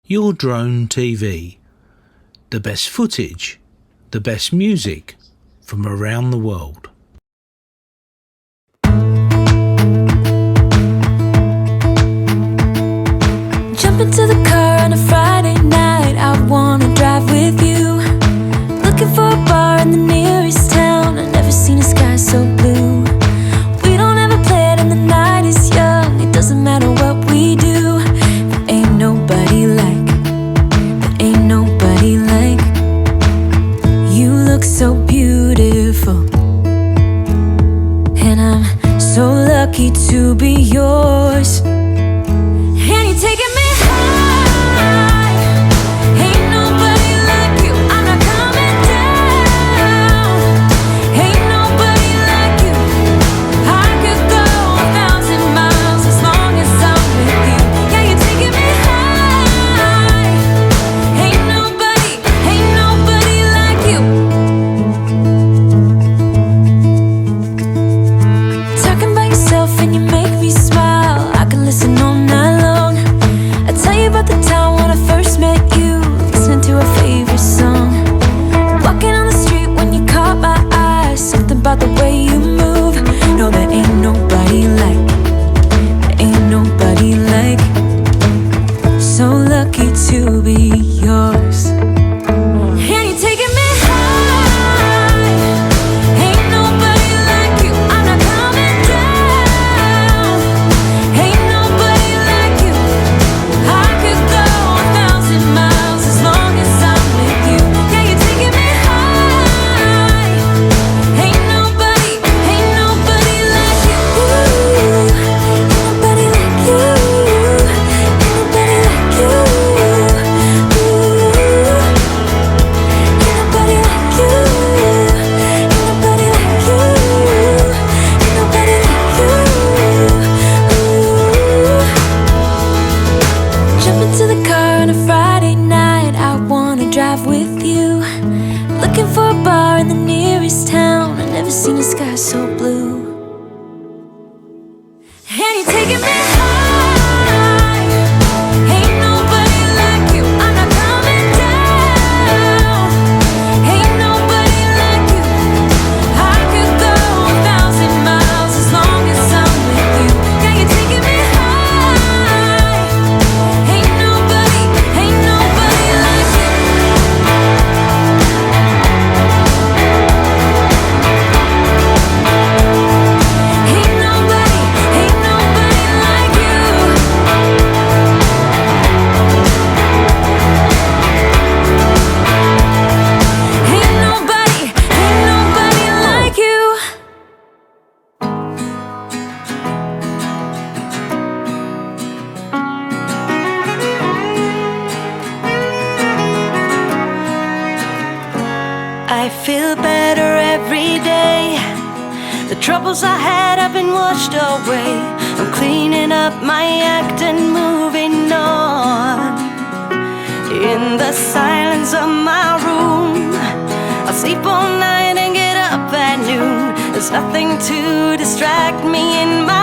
Your drone TV. The best footage, the best music from around the world. Jump into the car on a Friday night, I wanna drive with you. Looking for a bar in the nearest town, I've never seen a sky so blue. We don't ever play it and the night is young, it doesn't matter what we do. There ain't nobody like, there ain't nobody like. You look so beautiful, and I'm so lucky to be yours. And you're taking me high, ain't nobody like you, I'm not coming down. Ain't nobody like you, I could go 1,000 miles as long as I'm with you. Yeah, you're taking me high, ain't nobody like you. Talking about yourself and you make me smile, I can listen all night long. I tell you about the time when I first met you, listening to our favorite song. Walking on the street when you caught my eye, something about the way you move. No, there ain't nobody like, there ain't nobody like. So lucky to be yours. And you're taking me high, ain't nobody like you, I'm not coming down. Ain't nobody like you, I could go 1,000 miles as long as I'm with you. Yeah, you're taking me high, ain't nobody like you. Ain't nobody like you, ain't nobody like you. Ain't nobody like you, ain't nobody like you, ain't nobody like you. Jump into the car on a Friday night, I wanna drive with you. Looking for a bar in the nearest town, I've never seen a sky so blue. And you're taking me high, ain't nobody like you, I'm not coming down. Ain't nobody like you, I could go 1,000 miles as long as I'm with you. Yeah, you're taking me high, ain't nobody like you. Ain't nobody like you. Ain't nobody like you. I feel better every day. The troubles I had have been washed away. I'm cleaning up my act and moving on. In the silence of my room, I'll sleep all night and get up at noon. There's nothing to distract me in my